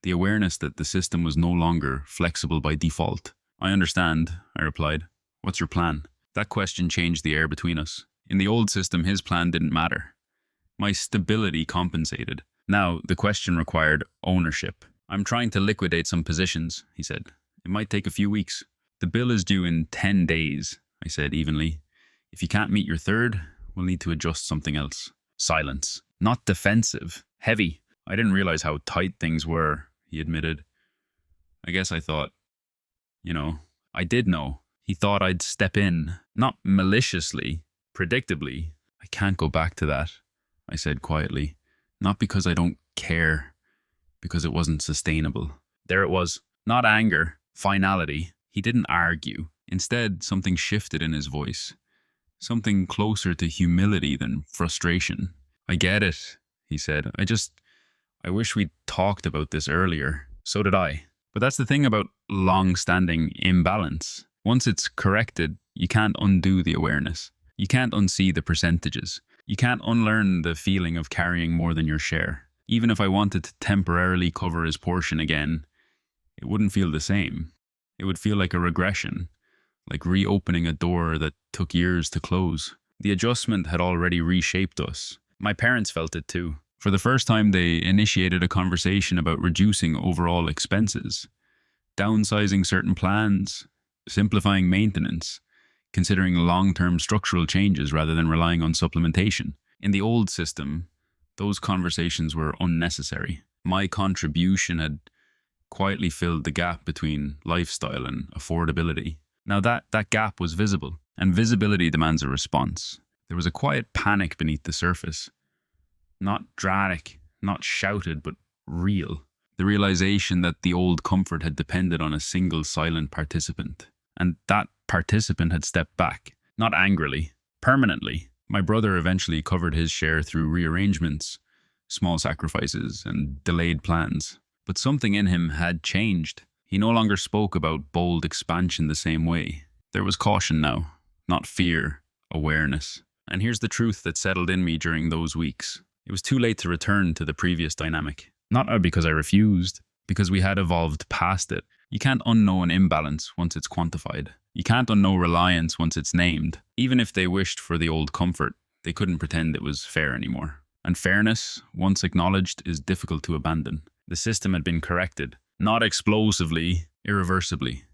The awareness that the system was no longer flexible by default. I understand, I replied. What's your plan? That question changed the air between us. In the old system, his plan didn't matter. My stability compensated. Now, the question required ownership. I'm trying to liquidate some positions, he said. It might take a few weeks. The bill is due in 10 days, I said evenly. If you can't meet your third, we'll need to adjust something else. Silence. Not defensive. Heavy. I didn't realize how tight things were, he admitted. I guess I thought, I did know. He thought I'd step in. Not maliciously, predictably. I can't go back to that, I said quietly. Not because I don't care, because it wasn't sustainable. There it was. Not anger, finality. He didn't argue. Instead, something shifted in his voice. Something closer to humility than frustration. I get it, he said. I wish we'd talked about this earlier. So did I. But that's the thing about long-standing imbalance. Once it's corrected, you can't undo the awareness. You can't unsee the percentages. You can't unlearn the feeling of carrying more than your share. Even if I wanted to temporarily cover his portion again, it wouldn't feel the same. It would feel like a regression, like reopening a door that took years to close. The adjustment had already reshaped us. My parents felt it too. For the first time, they initiated a conversation about reducing overall expenses, downsizing certain plans, simplifying maintenance, considering long-term structural changes rather than relying on supplementation. In the old system, those conversations were unnecessary. My contribution had quietly filled the gap between lifestyle and affordability. Now that gap was visible, and visibility demands a response. There was a quiet panic beneath the surface. Not dramatic, not shouted, but real. The realization that the old comfort had depended on a single silent participant. And that participant had stepped back, not angrily, permanently. My brother eventually covered his share through rearrangements, small sacrifices, and delayed plans. But something in him had changed. He no longer spoke about bold expansion the same way. There was caution now, not fear, awareness. And here's the truth that settled in me during those weeks. It was too late to return to the previous dynamic. Not because I refused, because we had evolved past it. You can't unknow an imbalance once it's quantified. You can't unknow reliance once it's named. Even if they wished for the old comfort, they couldn't pretend it was fair anymore. And fairness, once acknowledged, is difficult to abandon. The system had been corrected, not explosively, irreversibly.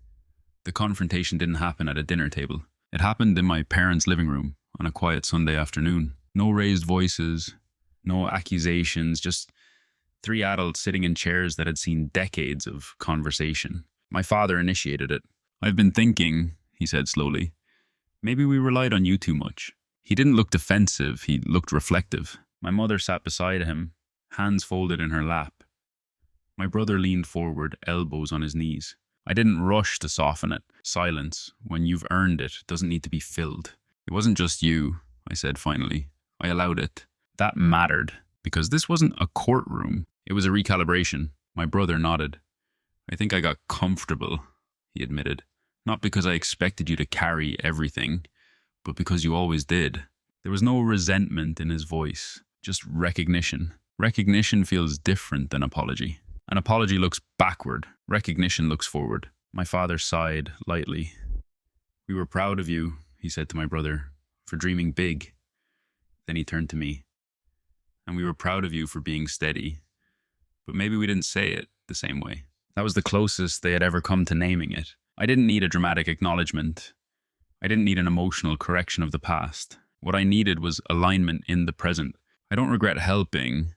The confrontation didn't happen at a dinner table. It happened in my parents' living room on a quiet Sunday afternoon. No raised voices, no accusations, just 3 adults sitting in chairs that had seen decades of conversation. My father initiated it. I've been thinking, he said slowly, maybe we relied on you too much. He didn't look defensive, he looked reflective. My mother sat beside him, hands folded in her lap. My brother leaned forward, elbows on his knees. I didn't rush to soften it. Silence, when you've earned it, doesn't need to be filled. It wasn't just you, I said finally. I allowed it. That mattered, because this wasn't a courtroom. It was a recalibration. My brother nodded. I think I got comfortable, he admitted. Not because I expected you to carry everything, but because you always did. There was no resentment in his voice, just recognition. Recognition feels different than apology. An apology looks backward. Recognition looks forward. My father sighed lightly. We were proud of you, he said to my brother, for dreaming big. Then he turned to me. And we were proud of you for being steady. But maybe we didn't say it the same way. That was the closest they had ever come to naming it. I didn't need a dramatic acknowledgement. I didn't need an emotional correction of the past. What I needed was alignment in the present. I don't regret helping,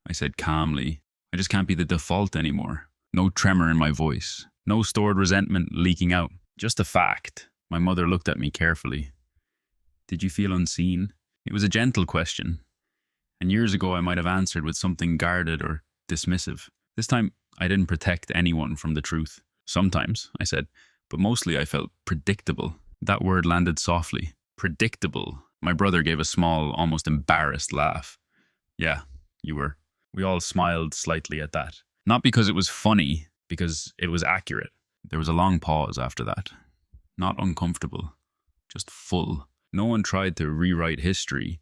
I said calmly. I just can't be the default anymore. No tremor in my voice. No stored resentment leaking out. Just a fact. My mother looked at me carefully. Did you feel unseen? It was a gentle question. And years ago I might have answered with something guarded or dismissive. This time I didn't protect anyone from the truth. Sometimes, I said, but mostly I felt predictable. That word landed softly. Predictable. My brother gave a small, almost embarrassed laugh. Yeah, you were. We all smiled slightly at that. Not because it was funny, because it was accurate. There was a long pause after that. Not uncomfortable, just full. No one tried to rewrite history.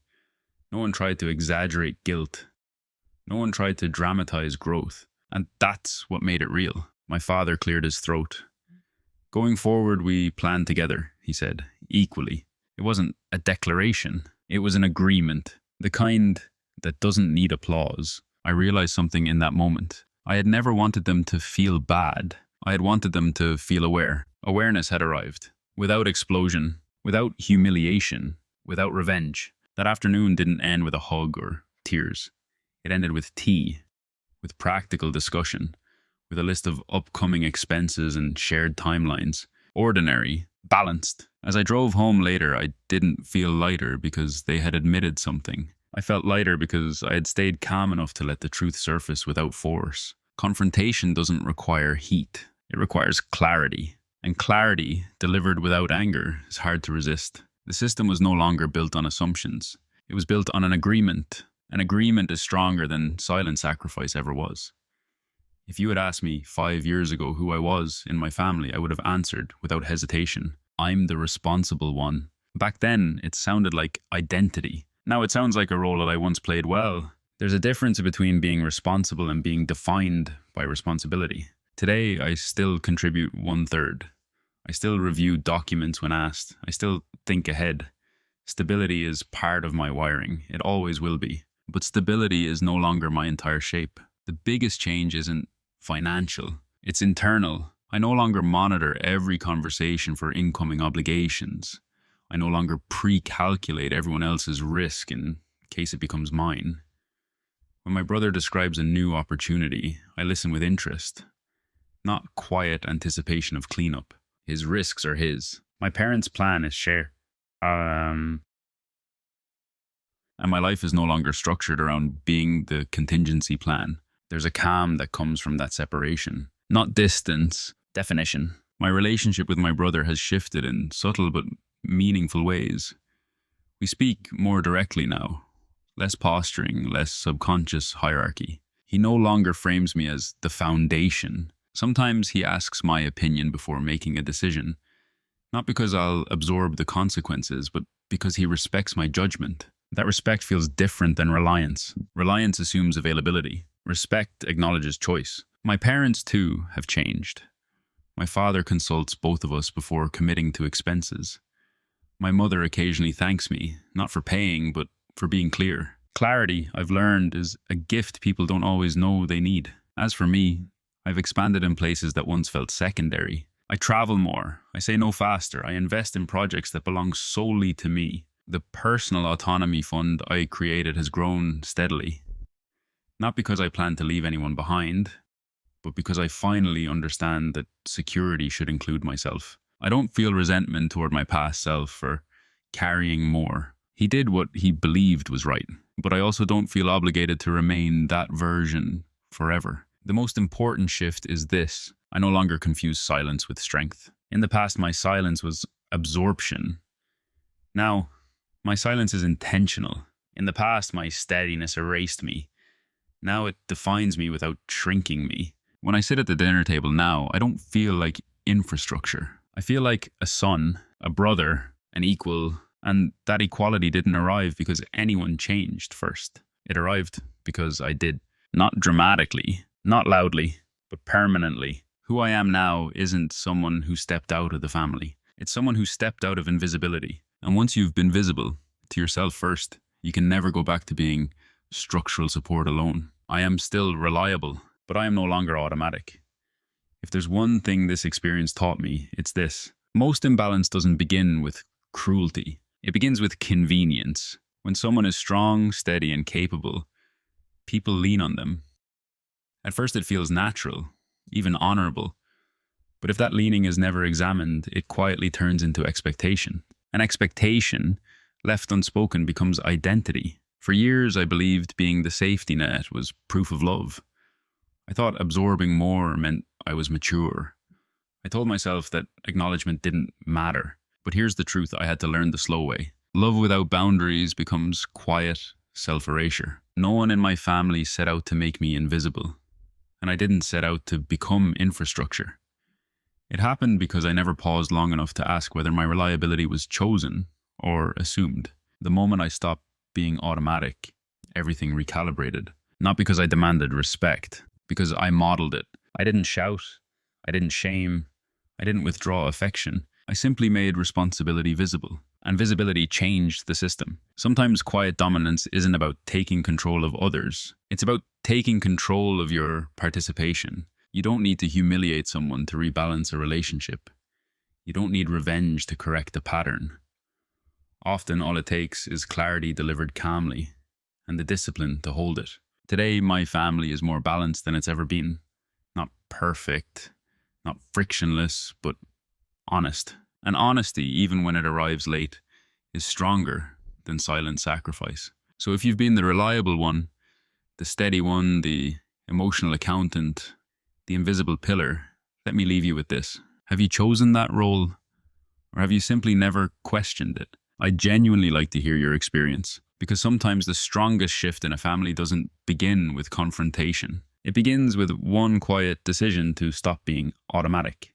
No one tried to exaggerate guilt. No one tried to dramatize growth. And that's what made it real. My father cleared his throat. Going forward, we planned together, he said, equally. It wasn't a declaration. It was an agreement. The kind that doesn't need applause. I realized something in that moment. I had never wanted them to feel bad. I had wanted them to feel aware. Awareness had arrived. Without explosion, without humiliation, without revenge. That afternoon didn't end with a hug or tears. It ended with tea, with practical discussion, with a list of upcoming expenses and shared timelines. Ordinary, balanced. As I drove home later, I didn't feel lighter because they had admitted something. I felt lighter because I had stayed calm enough to let the truth surface without force. Confrontation doesn't require heat. It requires clarity. And clarity, delivered without anger, is hard to resist. The system was no longer built on assumptions. It was built on an agreement. An agreement is stronger than silent sacrifice ever was. If you had asked me 5 years ago who I was in my family, I would have answered without hesitation. I'm the responsible one. Back then, it sounded like identity. Now it sounds like a role that I once played well. There's a difference between being responsible and being defined by responsibility. Today, I still contribute 1/3. I still review documents when asked. I still think ahead. Stability is part of my wiring. It always will be. But stability is no longer my entire shape. The biggest change isn't financial. It's internal. I no longer monitor every conversation for incoming obligations. I no longer pre-calculate everyone else's risk in case it becomes mine. When my brother describes a new opportunity, I listen with interest. Not quiet anticipation of cleanup. His risks are his. My parents' plan is share. And my life is no longer structured around being the contingency plan. There's a calm that comes from that separation. Not distance, definition. My relationship with my brother has shifted in subtle but meaningful ways. We speak more directly now. Less posturing, less subconscious hierarchy. He no longer frames me as the foundation. Sometimes he asks my opinion before making a decision. Not because I'll absorb the consequences, but because he respects my judgment. That respect feels different than reliance. Reliance assumes availability. Respect acknowledges choice. My parents, too, have changed. My father consults both of us before committing to expenses. My mother occasionally thanks me, not for paying, but for being clear. Clarity, I've learned, is a gift people don't always know they need. As for me, I've expanded in places that once felt secondary. I travel more. I say no faster. I invest in projects that belong solely to me. The personal autonomy fund I created has grown steadily. Not because I plan to leave anyone behind, but because I finally understand that security should include myself. I don't feel resentment toward my past self for carrying more. He did what he believed was right, but I also don't feel obligated to remain that version forever. The most important shift is this. I no longer confuse silence with strength. In the past, my silence was absorption. Now, my silence is intentional. In the past, my steadiness erased me. Now it defines me without shrinking me. When I sit at the dinner table now, I don't feel like infrastructure. I feel like a son, a brother, an equal, and that equality didn't arrive because anyone changed first. It arrived because I did. Not dramatically, not loudly, but permanently. Who I am now isn't someone who stepped out of the family. It's someone who stepped out of invisibility. And once you've been visible to yourself first, you can never go back to being structural support alone. I am still reliable, but I am no longer automatic. If there's one thing this experience taught me, it's this. Most imbalance doesn't begin with cruelty. It begins with convenience. When someone is strong, steady, and capable, people lean on them. At first it feels natural, even honorable. But if that leaning is never examined, it quietly turns into expectation. An expectation, left unspoken, becomes identity. For years, I believed being the safety net was proof of love. I thought absorbing more meant I was mature. I told myself that acknowledgement didn't matter. But here's the truth I had to learn the slow way. Love without boundaries becomes quiet self-erasure. No one in my family set out to make me invisible. and I didn't set out to become infrastructure. It happened because I never paused long enough to ask whether my reliability was chosen or assumed. The moment I stopped being automatic, everything recalibrated. Not because I demanded respect, because I modeled it. I didn't shout, I didn't shame, I didn't withdraw affection. I simply made responsibility visible. And visibility changed the system. Sometimes quiet dominance isn't about taking control of others. It's about taking control of your participation. You don't need to humiliate someone to rebalance a relationship. You don't need revenge to correct a pattern. Often all it takes is clarity delivered calmly and the discipline to hold it. Today, my family is more balanced than it's ever been. Not perfect, not frictionless, but honest. And honesty, even when it arrives late, is stronger than silent sacrifice. So if you've been the reliable one, the steady one, the emotional accountant, the invisible pillar, let me leave you with this. Have you chosen that role, or have you simply never questioned it? I'd genuinely like to hear your experience, because sometimes the strongest shift in a family doesn't begin with confrontation. It begins with one quiet decision to stop being automatic.